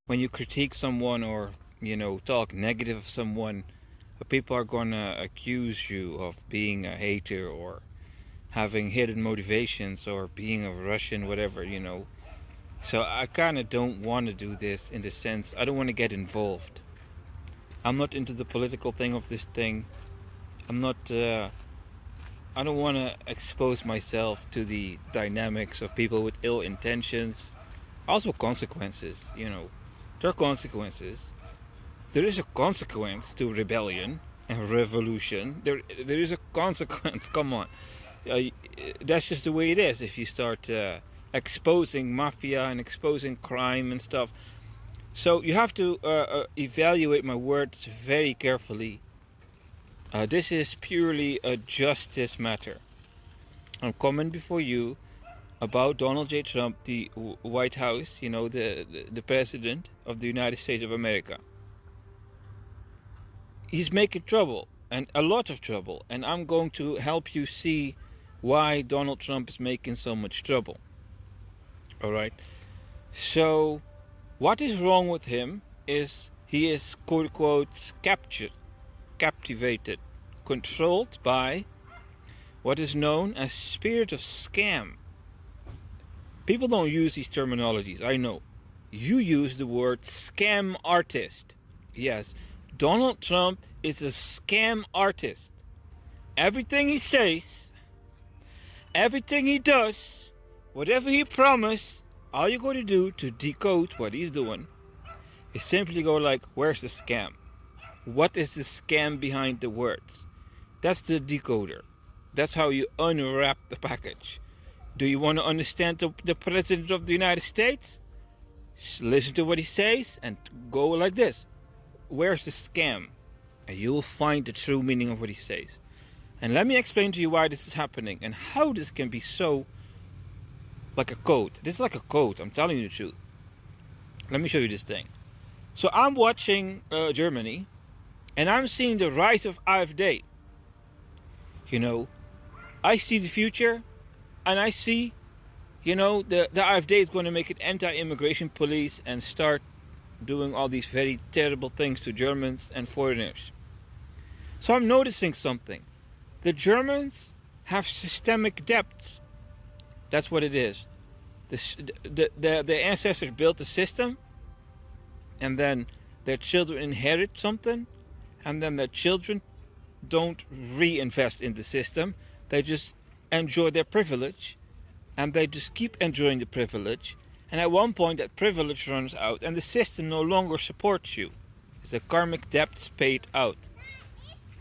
when you critique someone or talk negative of someone, people are gonna accuse you of being a hater or having hidden motivations or being a Russian, whatever. So I kind of don't want to do this in the sense I don't want to get involved. I'm not into the political thing of this thing. I'm not. I don't want to expose myself to the dynamics of people with ill intentions. Also, consequences. There are consequences. There is a consequence to rebellion and revolution. There is a consequence. Come on, uh, that's just the way it is. If you start exposing mafia and exposing crime and stuff, so you have to evaluate my words very carefully. This is purely a justice matter. I'm coming before you about Donald J. Trump, the White House, the president of the United States of America. He's making trouble, and a lot of trouble, and I'm going to help you see why Donald Trump is making so much trouble. All right. So, what is wrong with him is he is quote unquote captivated, controlled by what is known as spirit of scam. People don't use these terminologies, I know. You use the word scam artist. Yes, Donald Trump is a scam artist. Everything he says, everything he does, whatever he promised, all you're going to do to decode what he's doing is simply go like, where's the scam? What is the scam behind the words? That's the decoder. That's how you unwrap the package. Do you want to understand the President of the United States? Listen to what he says and go like this. Where's the scam? And you'll find the true meaning of what he says. And let me explain to you why this is happening and how this can be so like a code. This is like a code, I'm telling you the truth. Let me show you this thing. So I'm watching Germany, and I'm seeing the rise of AfD. I see the future, and I see, the AfD is going to make an anti-immigration police and start doing all these very terrible things to Germans and foreigners. So I'm noticing something. The Germans have systemic debts. That's what it is. The ancestors built a system, and then their children inherit something, and then their children don't reinvest in the system. They just enjoy their privilege, and they just keep enjoying the privilege. And at one point, that privilege runs out, and the system no longer supports you. It's a karmic debt paid out.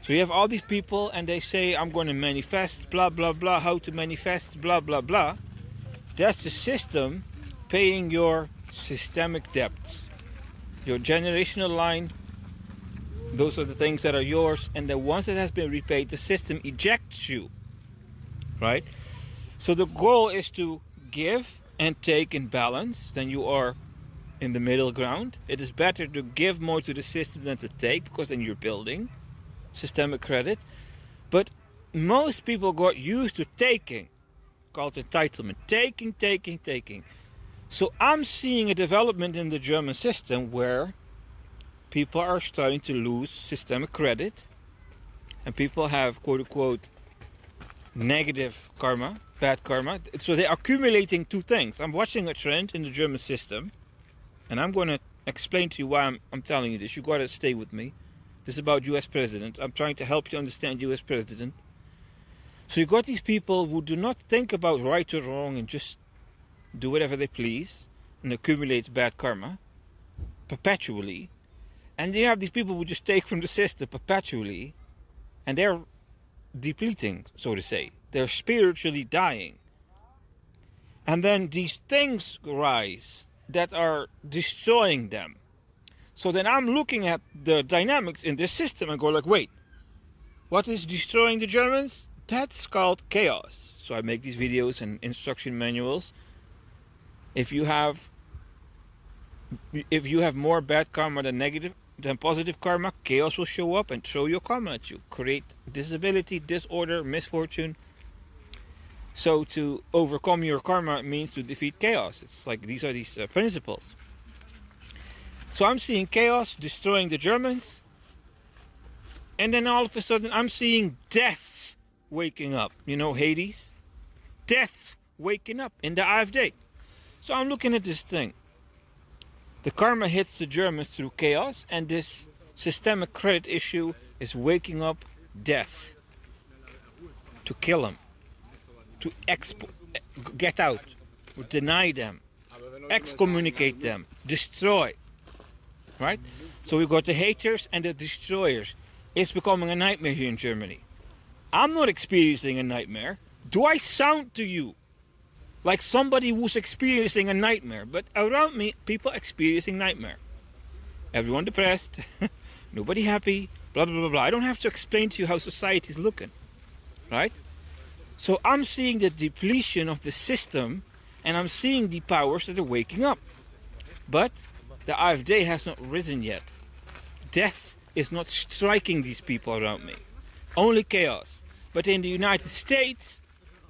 So you have all these people, and they say, I'm going to manifest, blah, blah, blah, how to manifest, blah, blah, blah. That's the system paying your systemic debts. Your generational line, those are the things that are yours, and then once it has been repaid, the system ejects you. Right? So the goal is to give and take in balance, then you are in the middle ground. It is better to give more to the system than to take, because then you're building systemic credit. But most people got used to taking, called entitlement. Taking. So I'm seeing a development in the German system where people are starting to lose systemic credit, and people have quote unquote negative karma, bad karma. So they're accumulating two things. I'm watching a trend in the German system, and I'm going to explain to you why I'm telling you this. You got to stay with me. This is about US President. I'm trying to help you understand US President. So you got these people who do not think about right or wrong and just do whatever they please and accumulate bad karma perpetually. And you have these people who just take from the system perpetually, and they're depleting, so to say. They're spiritually dying. And then these things rise that are destroying them. So then I'm looking at the dynamics in this system and go like, wait, what is destroying the Germans? That's called chaos. So I make these videos and instruction manuals. If you have more bad karma than positive karma, chaos will show up and throw your karma at you. Create disability, disorder, misfortune. So to overcome your karma means to defeat chaos. It's like these are these principles. So I'm seeing chaos destroying the Germans. And then all of a sudden I'm seeing death waking up. You know, Hades? Death waking up in the AfD. So I'm looking at this thing. The karma hits the Germans through chaos, and this systemic credit issue is waking up death to kill them, to get out, deny them, excommunicate them, destroy. Right? So we've got the haters and the destroyers. It's becoming a nightmare here in Germany. I'm not experiencing a nightmare. Do I sound to you like somebody who's experiencing a nightmare? But around me, people experiencing nightmare. Everyone depressed, nobody happy, blah, blah, blah, blah. I don't have to explain to you how society is looking, right? So I'm seeing the depletion of the system, and I'm seeing the powers that are waking up. But the AfD has not risen yet. Death is not striking these people around me. Only chaos. But in the United States,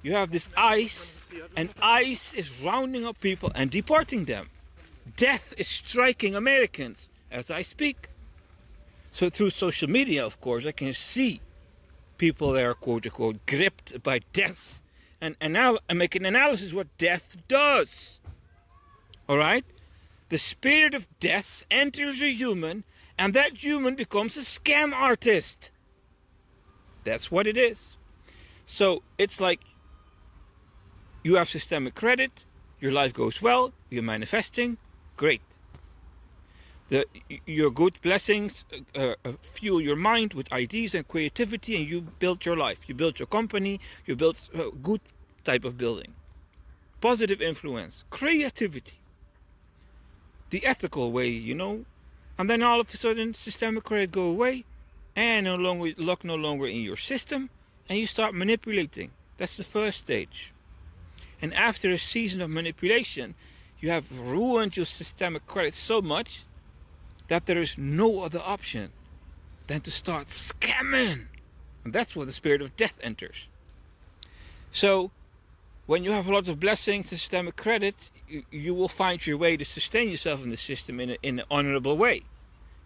you have this ICE, and ICE is rounding up people and deporting them. Death is striking Americans as I speak. So through social media, of course, I can see people that are quote-unquote gripped by death and make an analysis what death does. All right? The spirit of death enters a human, and that human becomes a scam artist. That's what it is. So it's like you have systemic credit, your life goes well, you're manifesting, great. Your good blessings fuel your mind with ideas and creativity, and you build your life. You build your company, you build a good type of building. Positive influence, creativity. The ethical way, you know. And then all of a sudden, systemic credit go away, and luck no longer in your system, and you start manipulating. That's the first stage. And after a season of manipulation, you have ruined your systemic credit so much that there is no other option than to start scamming. And that's where the spirit of death enters. So when you have a lot of blessings and systemic credit, you will find your way to sustain yourself in the system in an honorable way.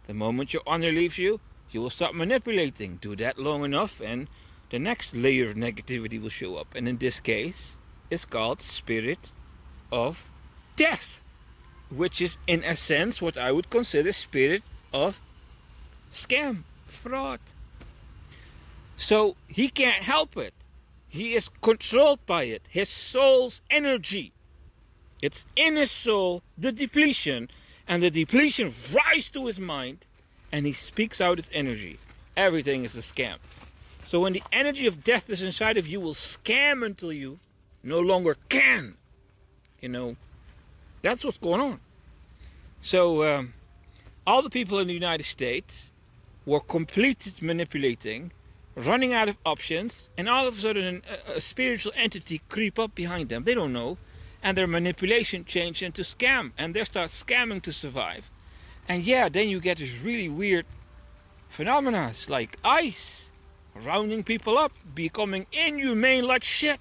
The moment your honor leaves you, you will start manipulating. Do that long enough, and the next layer of negativity will show up. And in this case, it's called spirit of death, which is in a sense what I would consider spirit of scam, fraud. So he can't help it. He is controlled by it. His soul's energy. It's in his soul, the depletion, and the depletion rises to his mind, and he speaks out its energy. Everything is a scam. So when the energy of death is inside of you, will scam until you no longer can. You know, that's what's going on. So all the people in the United States were completely manipulating, running out of options, and all of a sudden a spiritual entity creep up behind them. They don't know, and their manipulation changed into scam, and they start scamming to survive. And yeah, then you get this really weird phenomena like ICE rounding people up, becoming inhumane like shit.